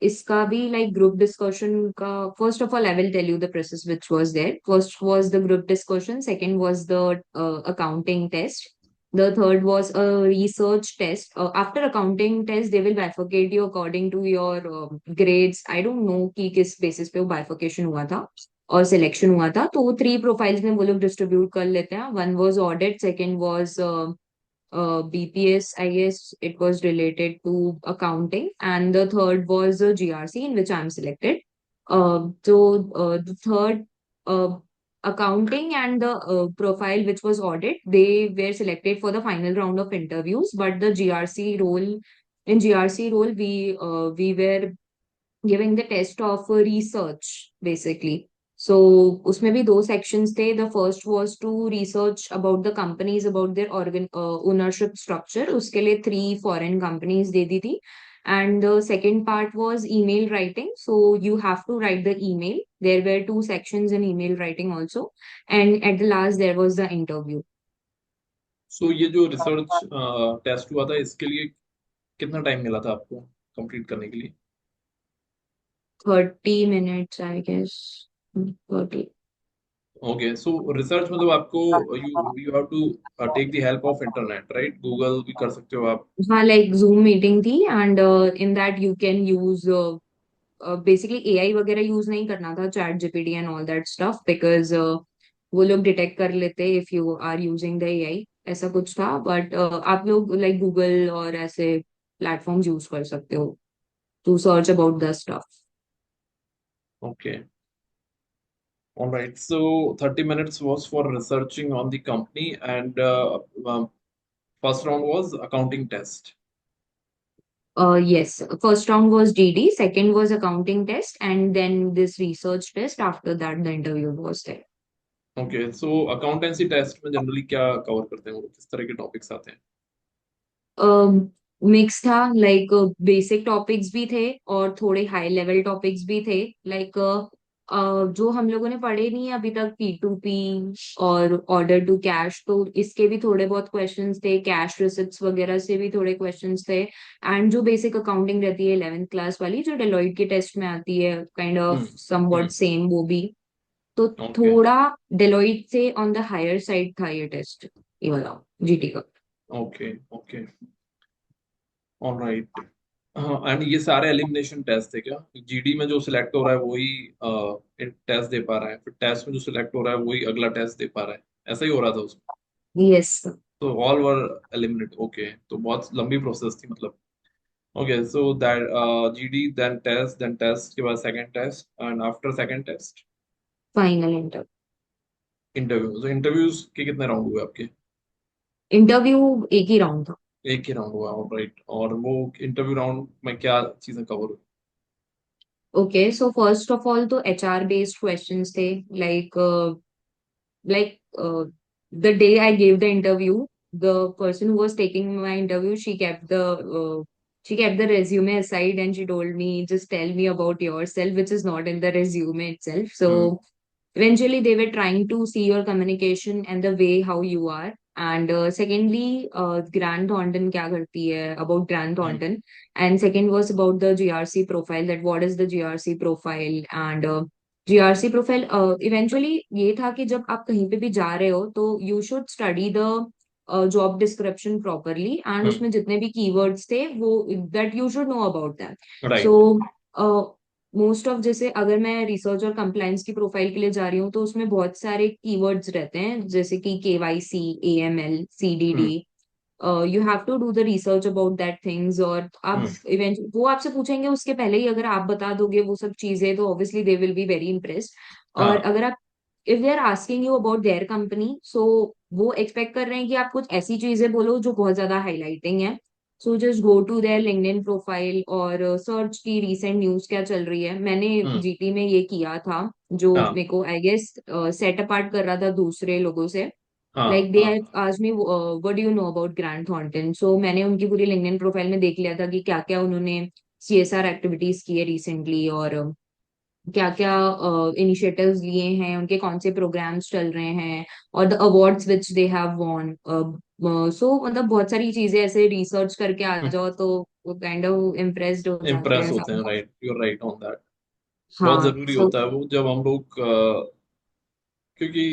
इसका भी लाइक ग्रुप डिस्कशन का, first of all I will tell you the process which was there. First was the group discussion, second was the accounting test, the third was a research test. After accounting test they will bifurcate you according to your grades. I don't know कि किस बेसिस पे वो बाइफरकेशन हुआ था और सिलेक्शन हुआ था, तो 3 प्रोफाइल्स में वो लोग डिस्ट्रीब्यूट कर लेते हैं। One was audit, second was BPS, I guess it was related to accounting, and the third was a GRC in which I'm selected. The third, uh, accounting and the profile which was audit, they were selected for the final round of interviews. But the GRC role, in GRC role, we were giving the test of research basically. So उसमें भी 2 sections थे. The first was to research about the companies, about their ownership structure. उसके लिए 3 foreign companies दे दी थी. And the second part was email writing. So you have to write the email. There were 2 sections in email writing also. And at the last there was the interview. सो ये जो रिसर्च टेस्ट हुआ था, इसके लिए कितना टाइम मिला था आपको कंप्लीट करने के लिए? 30 minutes, I guess. 30. Okay, so research मतलब आपको you you have to take the help of internet, right? Google भी कर सकते हो आप। हाँ, like Zoom meeting थी, and in that you can use basically AI वगैरह यूज नहीं करना था, ChatGPT and all that stuff, because वो लोग डिटेक्ट कर लेते if you are using the AI, ऐसा कुछ था। बट आप लोग लाइक गूगल और ऐसे प्लेटफॉर्म्स यूज कर सकते हो to search about the stuff. Okay, all right. So 30 minutes was for researching on the company, and first round was accounting test. Yes, first round was GD, second was accounting test, and then this research test. After that, the interview was there. Okay, so accountancy test में जनरली क्या कवर करते हैं वो, किस तरह के टॉपिक्स आते हैं? मिक्स था, लाइक बेसिक टॉपिक्स भी थे और थोड़े हाई लेवल टॉपिक्स भी थे। लाइक जो हम लोगों ने पढ़े नहीं है अभी तक, P2P और ऑर्डर टू कैश, तो इसके भी थोड़े बहुत क्वेश्चंस थे, कैश रिसिप्ट्स वगैरह से भी थोड़े क्वेश्चंस थे। एंड जो बेसिक अकाउंटिंग रहती है 11th क्लास वाली, जो डेलॉइट के टेस्ट में आती है, kind of somewhat hmm. Same वो भी। तो ओके थोड़ा डेलॉइट से ऑन द हायर साइड था ये टेस्ट, ये वाला जीटी का। Okay okay, alright. हाँ, एंड ये सारे एलिमिनेशन टेस्ट थे क्या? जीडी में जो सिलेक्ट हो रहा है वही टेस्ट दे पा रहा है, फिर टेस्ट में जो सिलेक्ट हो रहा है वही अगला टेस्ट दे पा रहा है, ऐसा ही हो रहा था उसमें? यस। तो ऑल वर एलिमिनेट, ओके, तो बहुत लंबी प्रोसेस थी मतलब। Okay, so that GD, then test के बाद second test, and after second test final interview. Interview. तो इंटरव्यूज के कितने राउंड हुए आपके? इंटरव्यू एक ही राउंड था। एक ही राउंड हुआ, ऑलराइट। और वो इंटरव्यू राउंड में क्या चीजें कवर हुई? Okay, so first of all तो एचआर बेस्ड क्वेश्चंस थे। Like like the day I gave the interview, the person who was taking my interview, she kept the resume aside and she told me, just tell me about yourself, which is not in the resume itself. Hmm So eventually they were trying to see your communication and the way how you are. And secondly, Grant Thornton क्या करती है, about Grant hmm Thornton. And second was about the GRC profile, that what is the GRC profile, and GRC profile. Eventually ये था कि जब आप कहीं पे भी जा रहे हो तो you should study the job description properly, and hmm, उसमें जितने भी कीवर्ड्स थे वो that you should know about that. So right. Most of, जैसे अगर मैं रिसर्च और कंप्लायंस की प्रोफाइल के लिए जा रही हूँ तो उसमें बहुत सारे कीवर्ड्स रहते हैं, जैसे कि KYC, AML, CDD। Hmm you have to do the research about that things. और आप हम्म, इवेंट वो आपसे पूछेंगे उसके पहले ही, अगर आप बता दोगे वो सब चीजें तो obviously they will be very impressed. और हाँ अगर आप, if they are asking you about their company, so वो एक्सपेक्ट कर रहे हैं कि आप कुछ ऐसी चीजें बोलो जो बहुत ज्यादा हाईलाइटिंग है। So just go to their LinkedIn profile और सर्च की रीसेंट न्यूज क्या चल रही है। मैंने हम्म जीटी में ये किया था, जो हाँ मेरे को आई गेस सेट अपार्ट कर रहा था दूसरे लोगों से। हाँ लाइक दे हाँ asked me what do you know about Grant Thornton, so मैंने उनकी पूरी लिंक्डइन प्रोफाइल में देख लिया था कि क्या क्या उन्होंने CSR एक्टिविटीज की है रिसेंटली, और क्या क्या इनिशिएटिव्स लिए हैं, उनके कौन से प्रोग्राम्स चल रहे हैं, और the awards which they have won. So मतलब बहुत सारी चीजें ऐसे रिसर्च करके आ जाओ तो वो काइंड ऑफ इम्प्रेस्ड हो जाते इम्प्रेस हैं होते हैं, सब। Right, you right on that. बहुत हाँ, जरूरी सो होता है वो जब हम लोग क्योंकि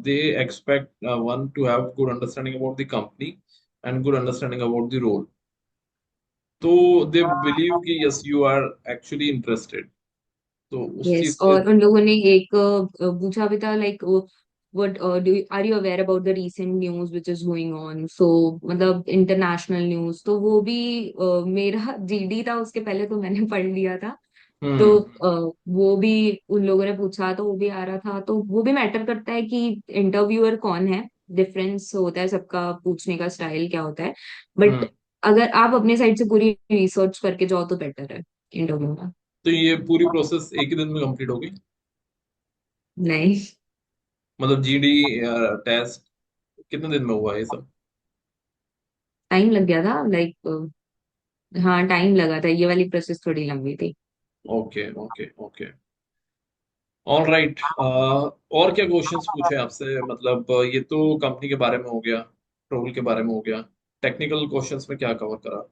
they expect one to have good understanding about the company and good understanding about the role, तो दे बिलीव कि yes you are actually interested, तो उस यस, चीज से। और उन लोगों ने एक पूछा भी था, like what do are you aware about the recent news which is going on, so मतलब इंटरनेशनल न्यूज, तो वो भी मेरा जीडी था उसके पहले तो मैंने पढ़ लिया था। तो हम्म वो भी उन लोगों ने पूछा तो वो भी आ रहा था, तो वो भी मैटर करता है कि इंटरव्यूअर कौन है। डिफरेंस होता है सबका पूछने का स्टाइल क्या होता है। बट हम्म। अगर आप अपने साइड से पूरी रिसर्च करके जाओ तो बेटर है इंटरव्यू में। तो ये पूरी प्रोसेस एक ही दिन में कंप्लीट हो गई? नहीं, मतलब जीडी टेस्ट कितने दिन में हुआ ये सब? टाइम लग गया था, लाइक हाँ टाइम लगा था, ये वाली प्रोसेस थोड़ी लंबी थी। Okay okay okay, all right. और क्या क्वेश्चंस पूछे आपसे? मतलब ये तो कंपनी के बारे में हो गया, रोल के बारे में हो गया, टेक्निकल क्वेश्चंस में क्या कवर करा?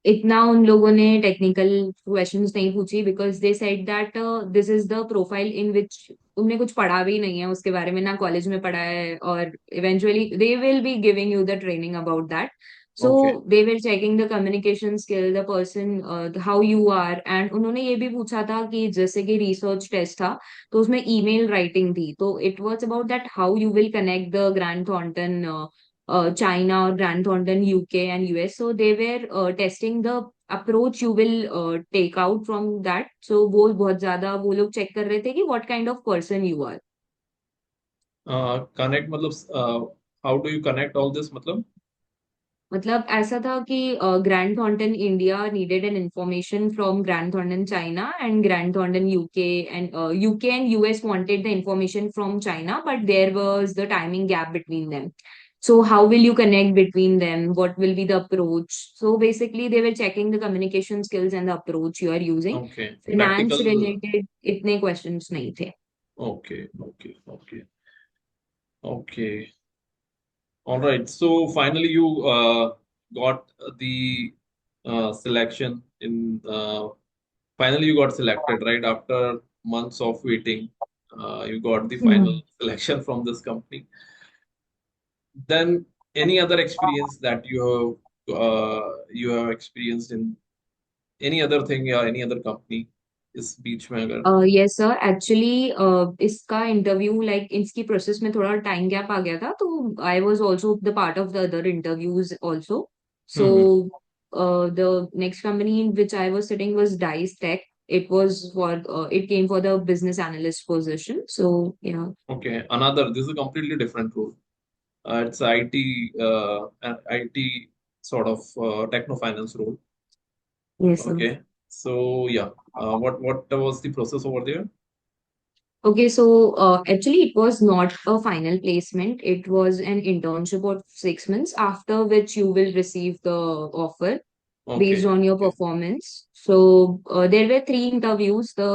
इतना उन लोगों ने टेक्निकल क्वेश्चंस नहीं पूछी, because they said that this is the profile in which तुमने कुछ पढ़ा भी नहीं है उसके बारे में, ना कॉलेज में पढ़ा है, और eventually they will be giving you the training about that. So Okay. They were checking the communication skill, the person, how you are, and उन्होंने ये भी पूछा था कि जैसे कि रिसर्च टेस्ट था तो उसमें ईमेल राइटिंग थी, तो it was about that how you will connect the Grant Thornton China और Grant Thornton UK and US, so they were testing the approach you will take out from that, so वो बहुत ज्यादा वो लोग चेक कर रहे थे कि what kind of person you are. Connect मतलब how do you connect all this मतलब? मतलब ऐसा था कि Grant Thornton India needed an information from Grant Thornton China and Grant Thornton UK and US wanted the information from China, but there was the timing gap between them. So how will you connect between them? What will be the approach? So basically they were checking the communication skills and the approach you are using. Okay, Finance practical. related इतने questions नहीं थे. Okay, okay, okay, okay. All right. So finally, you got the selection in. Finally, you got selected, right? After months of waiting, you got the final Hmm. selection from this company. Then, any other experience that you have experienced in any other thing या any other company इस बीच में अगर? यस सर, एक्चुअली इसका इंटरव्यू लाइक इसकी प्रोसेस में थोड़ा टाइम गैप आ गया था, तो I was also the part of the other interviews also. So hmm. The next company in which I was sitting was Dice Tech. It was for it came for the business analyst position. So yeah. Okay. Another. This is a completely different role. It's IT sort of techno finance role. Yes sir. Okay. So yeah, what was the process over there? Okay, so actually, it was not a final placement. It was an internship of 6 months, after which you will receive the offer based Okay. on your Okay. performance. So there were three interviews. The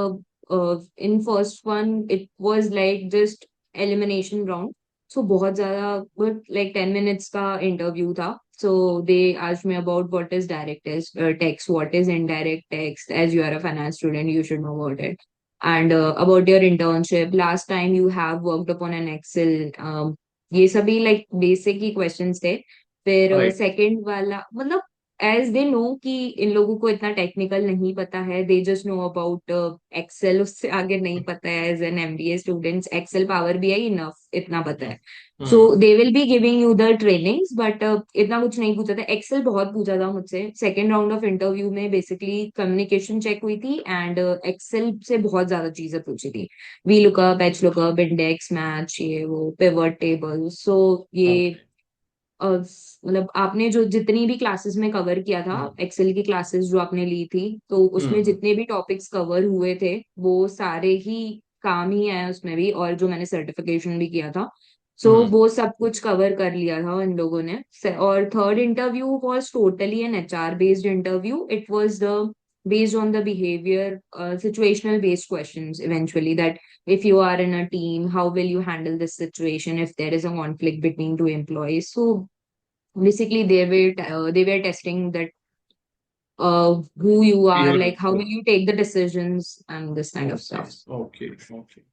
in first one, it was like just elimination round. So बहुत ज़्यादा, but like 10 minutes का interview था. So they asked me about what is direct tax, what is indirect tax. As you are a finance student, you should know about it. And about your internship, last time you have worked upon an Excel. ये सभी like basic ही questions थे. फिर Right. सेकंड वाला मतलब एज दे नो कि इन लोगों को इतना टेक्निकल नहीं पता है, they just know about Excel, उससे आगे नहीं पता है. As an MBA students Excel power भी है इनफ इतना पता है. So Hmm. They will be giving you the trainings, but इतना कुछ नहीं पूछा था. एक्सेल बहुत पूछा था मुझसे. सेकेंड राउंड ऑफ इंटरव्यू में बेसिकली कम्युनिकेशन चेक हुई थी एंड एक्सेल से बहुत ज्यादा चीजें पूछी थी. V lookup, H lookup, index match, ये वो पिवट टेबल. सो ये Okay. मतलब आपने जो जितनी भी क्लासेस में कवर किया था, Hmm. एक्सेल की क्लासेस जो आपने ली थी, तो उसमें Hmm. जितने भी टॉपिक्स कवर हुए थे वो सारे ही काम ही आए उसमें भी, और जो मैंने सर्टिफिकेशन भी किया था. सो Hmm. वो सब कुछ कवर कर लिया था इन लोगों ने. और third interview was totally an HR based interview. It was the based on the behavior, situational based questions eventually, that if you are in a team, how will you handle this situation if there is a conflict between two employees. So basically they were testing that who you are, Behavior. like how will you take the decisions and this kind of Okay. stuff. Okay. Okay.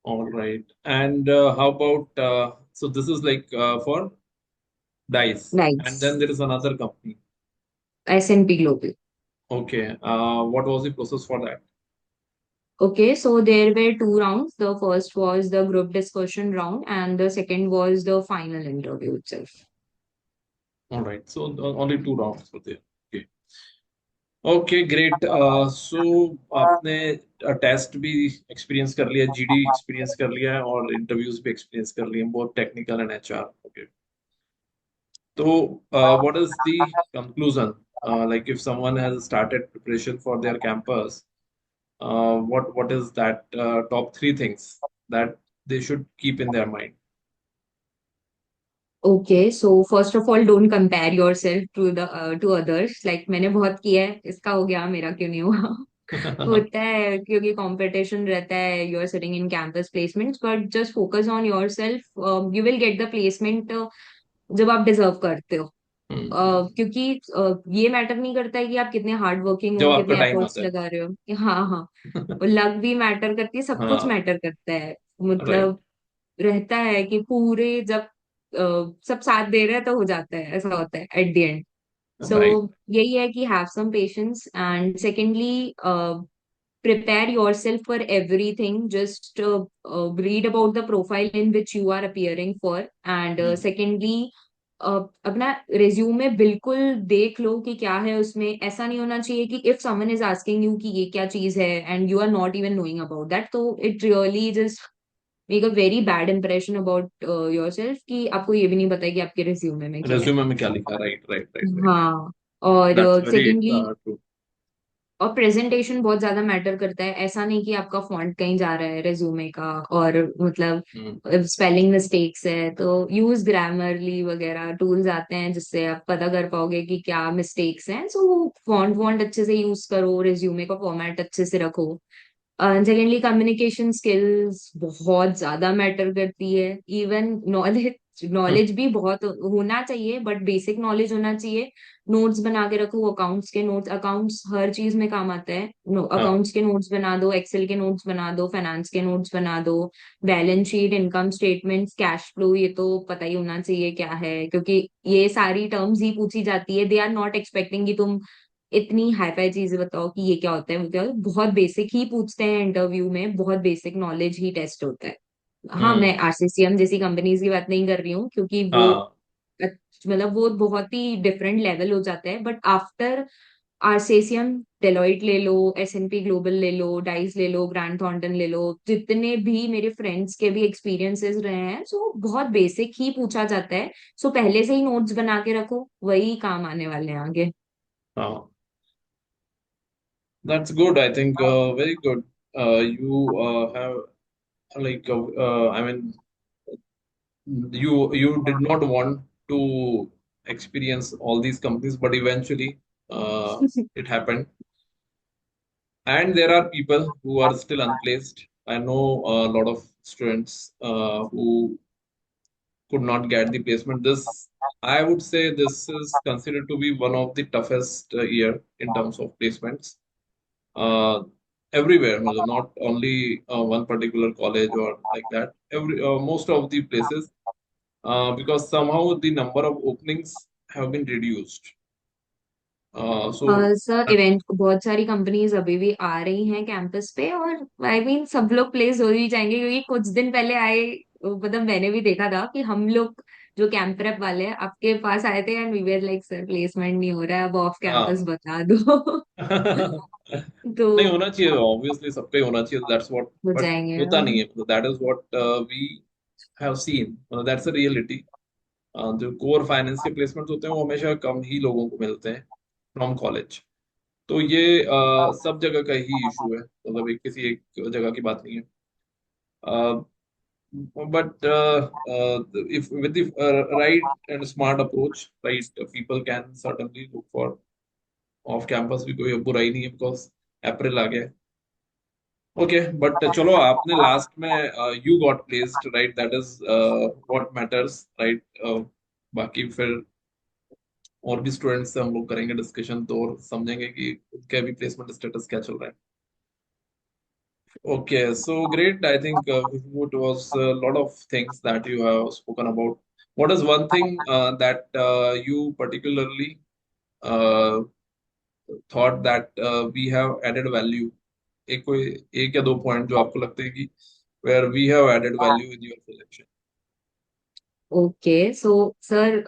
All right. And how about so this is like for DICE, and then Nice. there is another company. S&P Global. Okay. What was the process for that? Okay, so there were two rounds. The first was the group discussion round and the second was the final interview itself. All right. So only two rounds were there. Okay. Okay, great. So आपने टेस्ट भी एक्सपीरियंस कर लिया, जीडी एक्सपीरियंस कर लिया है, और इंटरव्यूज भी एक्सपीरियंस कर लिए, both technical and HR. Okay. तो what is the conclusion, like if someone has started preparation for their campus, what is that top three things that they should keep in their mind? Okay, so first of all, don't compare yourself to others. Like मैंने बहुत किया है, इसका हो गया, मेरा क्यों नहीं हुआ. होता है क्योंकि कंपटीशन रहता है. You are sitting in campus placements, but just focus on yourself. You will get the placement जब आप डिजर्व करते हो. क्योंकि ये मैटर नहीं करता है कि आप कितने हार्ड वर्किंग जब हो, आपका कितने टाइम एफर्ट्स आता है। लगा रहे हो. हाँ हाँ. और लक भी मैटर करती है, सब कुछ हाँ। मैटर करता है. राइट। मतलब रहता है कि पूरे जब सब साथ दे रहे हैं तो हो जाता है, ऐसा होता है at the end. So right. यही है कि have some patience, and secondly prepare yourself for everything. Just read about the profile in which you are appearing for. And secondly, अपना रिज्यूमे बिल्कुल देख लो कि क्या है उसमें. ऐसा नहीं होना चाहिए कि if someone is asking you कि ये क्या चीज है and you are not even knowing about that, तो it really just make a very bad impression about yourself कि आपको ये भी नहीं पता है कि आपके रिज्यूमे में क्या है. रेज्यूमे में क्या लिखा? Right, right, right, right. हाँ. और दैट्स वेरी सेकेंडली, ट्रू. और प्रेजेंटेशन बहुत ज्यादा मैटर करता है. ऐसा नहीं कि आपका फॉन्ट कहीं जा रहा है रेज्यूमे का, और मतलब स्पेलिंग मिस्टेक्स है, तो यूज ग्रामरली वगैरह टूल्स आते हैं जिससे आप पता कर पाओगे कि क्या मिस्टेक्स हैं. सो फॉन्ट वॉन्ट अच्छे से यूज करो, रेज्यूमे का फॉर्मेट अच्छे से रखो. सेकेंडली, कम्युनिकेशन स्किल्स बहुत ज्यादा मैटर करती है. इवन नॉलेज, नॉलेज भी बहुत होना चाहिए, बट बेसिक नॉलेज होना चाहिए. नोट्स बना के रखो, अकाउंट्स के नोट्स. अकाउंट्स हर चीज में काम आता है. हाँ, अकाउंट्स के नोट्स बना दो, एक्सेल के नोट्स बना दो, फाइनेंस के नोट्स बना दो. Balance sheet, income statements, cash flow, ये तो पता ही होना चाहिए क्या है, क्योंकि ये सारी टर्म्स ही पूछी जाती है. दे आर नॉट एक्सपेक्टिंग कि तुम इतनी हाई फाई चीजें बताओ कि ये क्या होता है वो क्या होता है. बहुत बेसिक ही पूछते हैं इंटरव्यू में, बहुत बेसिक नॉलेज ही टेस्ट होता है. हाँ, मैं हम्म, आरसीसीएम जैसी कंपनीज की बात नहीं कर रही हूँ, क्योंकि वो हाँ, मतलब वो बहुत ही डिफरेंट लेवल हो जाता है. बट आफ्टर आरसीसीएम, डेलॉइट ले लो, एसएनपी ग्लोबल ले लो, डाइस ले लो, ग्रैंड थॉर्नटन ले लो, जितने भी मेरे फ्रेंड्स के भी एक्सपीरियंसेस रहे हैं, सो बहुत बेसिक ही पूछा जाता है. सो पहले से ही नोट्स बना के रखो, वही काम आने वाले हैं आगे. हाँ. That's good. I think very good. You have like I mean, you did not want to experience all these companies, but eventually it happened. And there are people who are still unplaced. I know a lot of students who could not get the placement. This, I would say, this is considered to be one of the toughest year in terms of placements. uh, Everywhere, मतलब not only one particular college or like that. Every most of the places, because somehow the number of openings have been reduced. So sir, event बहुत सारी कंपनीज अभी भी आ रही हैं कैंपस पे, और आई मीन सब लोग प्लेस हो ही जाएंगे, क्योंकि कुछ दिन पहले आए, मतलब मैंने भी देखा था कि हम लोग जो कैंप रेप वाले हैं आपके पास आए थे, and we were like sir placement नहीं हो रहा है, अब ऑफ कैंपस हाँ. बता दो. तो नहीं होना चाहिए, ऑब्वियसली सबका ही होना चाहिए. That's what. हो बट जाएंगे. होता नहीं है. That is what we have seen. That's a reality. जो कोर फाइनेंस के प्लेसमेंट्स होते हैं वो हमेशा कम ही लोगों को मिलते हैं फ्रॉम कॉलेज. तो ये सब जगह का ही इशू है, मतलब एक किसी एक जगह की बात नहीं है. But if with the right and smart approach, right, people can certainly look for off campus भी. कोई बुराई नहीं है, because अप्रैल आ गया है. ओके, बट चलो, आपने लास्ट में you got placed, right? That is what matters, right? बाकी फिर और भी स्टूडेंट्स से हम लोग करेंगे डिस्कशन, तो और समझेंगे कि उनका भी प्लेसमेंट स्टेटस क्या चल रहा है. Okay, so great. I think it was a lot of things that you have spoken about. What is one thing that you particularly uh, thought that we have added value? एक कोई एक या दो पॉइंट जो आपको लगते हैं कि where we have added value in your selection. Okay. So sir,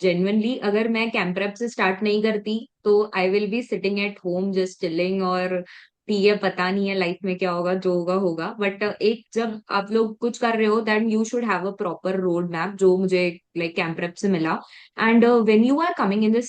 genuinely अगर मैं कैंप प्रेप से स्टार्ट नहीं करती, तो I will be sitting at home just chilling, और ठीक है, पता नहीं है लाइफ में क्या होगा, जो होगा होगा. बट एक जब आप लोग कुछ कर रहे हो, then you should have a proper road map, जो मुझे लाइक कैंप प्रेप से मिला. And when you are coming in the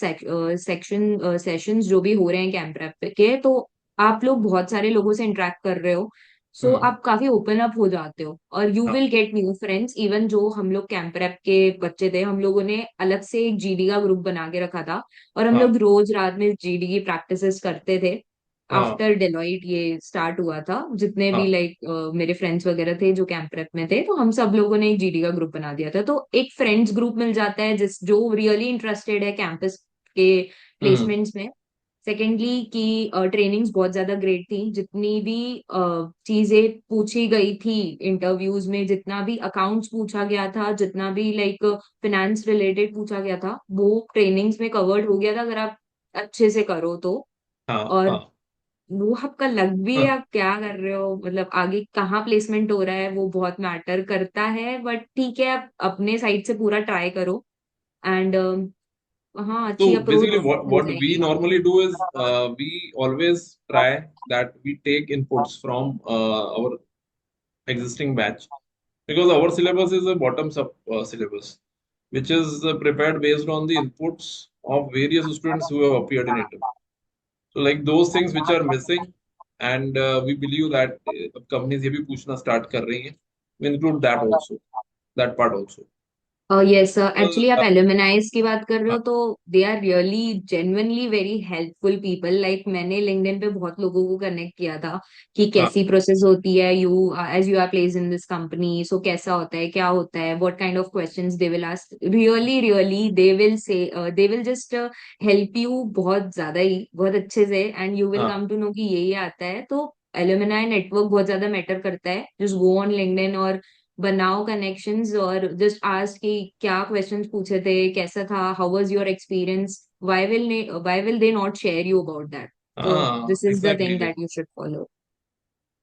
section sessions जो भी हो रहे हैं कैंप प्रेप के, तो आप लोग बहुत सारे लोगों से इंटरेक्ट कर रहे हो. सो हम्म. आप काफी ओपन अप हो जाते हो, और यू हाँ. Will get new friends. Even जो हम लोग कैंप रेप के बच्चे थे, हम लोगों ने अलग से एक जीडी का ग्रुप बना के रखा था, और हम हाँ. लोग रोज रात में जीडी की प्रैक्टिसेस करते थे. हाँ. आफ्टर डेलॉइट ये स्टार्ट हुआ था, जितने भी हाँ. लाइक मेरे फ्रेंड्स वगैरह थे जो कैंप रेप में थे, तो हम सब लोगों ने एक जीडी का ग्रुप बना दिया था. तो एक फ्रेंड्स ग्रुप मिल जाता है जिस जो रियली इंटरेस्टेड है कैंपस के हम्म. प्लेसमेंट्स में. सेकेंडली कि ट्रेनिंग्स बहुत ज्यादा ग्रेट थी, जितनी भी चीजें पूछी गई थी इंटरव्यूज में, जितना भी अकाउंट्स पूछा गया था, जितना भी लाइक फिनेंस रिलेटेड पूछा गया था, वो ट्रेनिंग्स में कवर्ड हो गया था अगर आप अच्छे से करो तो। हाँ और हाँ वो आपका लग भी है, हाँ। आप क्या कर रहे हो, मतलब आगे कहाँ प्लेसमेंट हो रहा है वो बहुत मैटर करता है, बट ठीक है आप अपने साइड से पूरा ट्राई करो एंड हाँ अच्छी So अप्रोच basically, हो what we जाएगी। normally do is we always try that we take inputs from our existing batch, because our syllabus is a bottoms up syllabus, which is prepared based on the inputs of various students who have appeared in it. So like those things which are missing, and we believe that companies ये भी पूछना start कर रही हैं, we include that also, that part also. Yes Because, actually आप एलुमनाइज की बात कर रहे हो हाँ तो they are really genuinely very helpful people. Like मैंने लिंक्डइन पे बहुत लोगों को कनेक्ट किया था कि हाँ कैसी प्रोसेस होती है, you as you are place in this company, so कैसा होता है, क्या होता है, what kind of questions they will ask, really really they will say they will just help you बहुत ज्यादा ही, बहुत अच्छे से, एंड यू विल हाँ कम टू नो कि ये आता है। तो एलुमनाई नेटवर्क बहुत ज्यादा मैटर करता है। जस्ट गो ऑन लिंक्डइन और बनाओ कनेक्शंस और जस्ट आस्क कि क्या क्वेश्चंस पूछे थे, कैसा था, how was your experience, why will they not share you about that. तो हाँ this is the exactly. Thing that you should follow.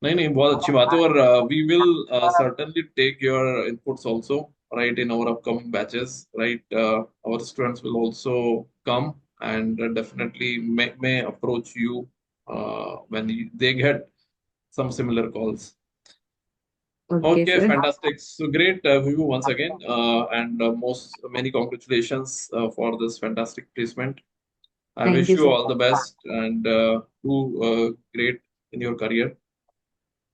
नहीं नहीं, बहुत अच्छी बात है, और we will certainly take your inputs also, right, in our upcoming batches, right. Our students will also come and definitely may approach you when they get some similar calls. Okay Okay, sir. fantastic. So great, Vivu, once again, and most many congratulations for this fantastic placement. I thank wish you you sir. all the best and do great in your career,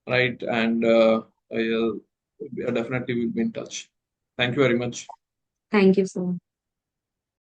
right? And I definitely will be in touch. Thank you very much. Thank you sir.